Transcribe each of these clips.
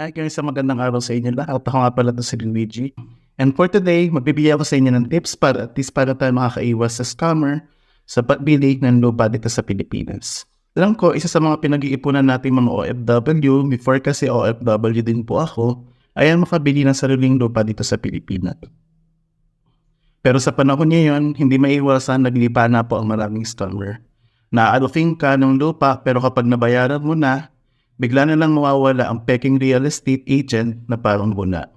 Hi guys, magandang araw sa inyo lahat. Ako nga pala si Luigi. And for today, magbibigay ako sa inyo ng tips para at least para tayo makakaiwas sa scammer sa pagbili ng lupa dito sa Pilipinas. Alam ko, isa sa mga pinag-iipunan natin mga OFW, before kasi OFW din po ako, ay ang makabili ng sariling lupa dito sa Pilipinas. Pero sa panahon ngayon, hindi maiwasan naglipa na po ang maraming scammer. Na-allocating ka ng lupa pero kapag nabayaran mo na, bigla na lang mawawala ang peking real estate agent na parang buna.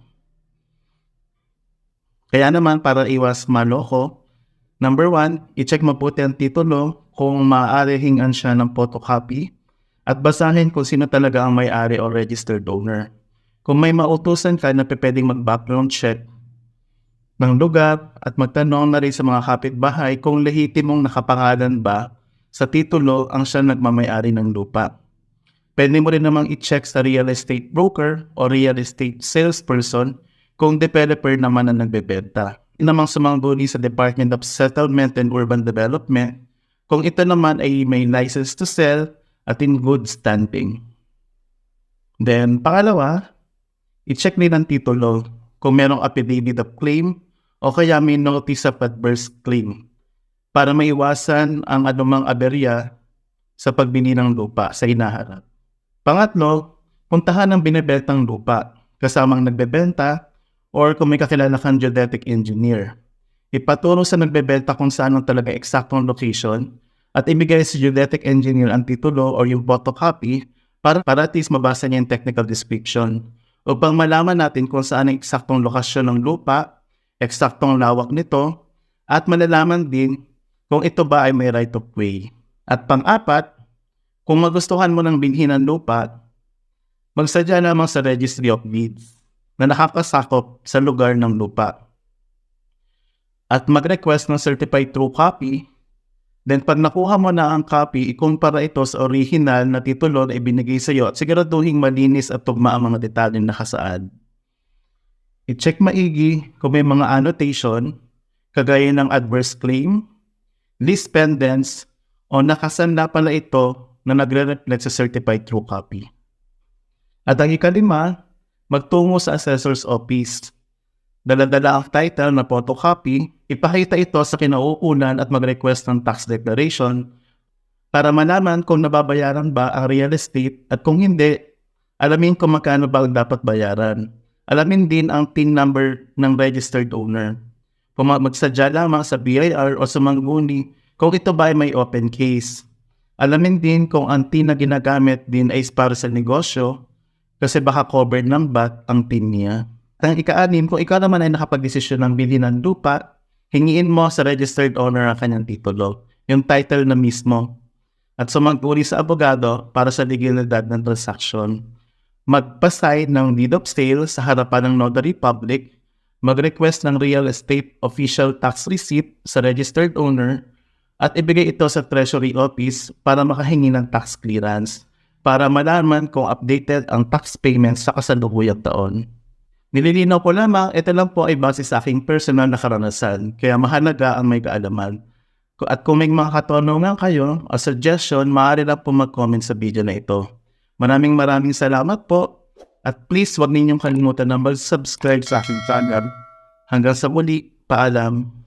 Kaya naman para iwas maloko, number 1, i-check mabuti ang titulo kung maaari hingan siya ng photocopy at basahin kung sino talaga ang may-ari o registered owner. Kung may mautusan ka na pwedeng mag-background check ng lugar at magtanong na rin sa mga kapitbahay kung lehitimong nakapangalan ba sa titulo ang siya nagmamay-ari ng lupa. Pwede mo rin namang i-check sa real estate broker o real estate salesperson kung developer naman ang nagbebenta. Yun namang sumangguni sa Department of Settlement and Urban Development kung ito naman ay may license to sell at in good standing. Then, pangalawa, i-check din ang titulo kung merong affidavit of claim o kaya may notice of adverse claim para maiwasan ang anumang aberya sa pagbili ng lupa sa hinaharap. Pangatlo, puntahan ang binebentang lupa kasamang nagbebenta or kung may kakilala kang geodetic engineer. Ipaturo sa nagbebenta kung saan ang talaga eksaktong location at ibigay sa geodetic engineer ang titulo or yung photocopy para at least mabasa niya yung technical description upang malaman natin kung saan ang eksaktong lokasyon ng lupa, eksaktong lawak nito, at malalaman din kung ito ba ay may right of way. At pang-apat, kung magustuhan mo ng bilhin ng lupa, magsadya lamang sa Registry of Deeds na nakakasakop sa lugar ng lupa. At mag-request ng certified true copy. Then pag nakuha mo na ang copy, ikumpara ito sa original na titulo na ibinigay sa iyo at siguraduhin malinis at tugma ang mga detalyeng nakasaad. I-check maigi kung may mga annotation, kagaya ng adverse claim, lease pendants, o nakasanda pala ito na nagre-reflect sa certified true copy. At ang ikalima, magtungo sa assessor's office. Dala-dala ang title na photocopy, ipakita ito sa kinauukulan at mag-request ng tax declaration para malaman kung nababayaran ba ang real estate at kung hindi, alamin kung magkano ba ang dapat bayaran. Alamin din ang TIN number ng registered owner. Kung magsadya lamang sa BIR o sumangguni kung ito ba ay may open case. Alamin din kung ang TIN na ginagamit din ay para sa negosyo kasi baka covered ng VAT ang TIN niya. At ang ika-anim, kung ikaw naman ay nakapag-desisyon ng bilhin ng lupa, hingiin mo sa registered owner ang kanyang titulo, yung title na mismo. At sumangguni sa abogado para sa legalidad ng transaction. Magpa-sign ng deed of sale sa harapan ng notary public, mag-request ng real estate official tax receipt sa registered owner, at ibigay ito sa Treasury Office para makahingi ng tax clearance para malaman kung updated ang tax payments sa kasalukuyang taon. Nililinaw ko lamang, ito lang po ay base sa aking personal na karanasan, kaya mahalaga ang may kaalaman. At kung may mga katanungan kayo o suggestion, maaari lang po mag-comment sa video na ito. Maraming salamat po at please huwag ninyong kalimutan na mag-subscribe sa aking channel. Hanggang sa muli, paalam.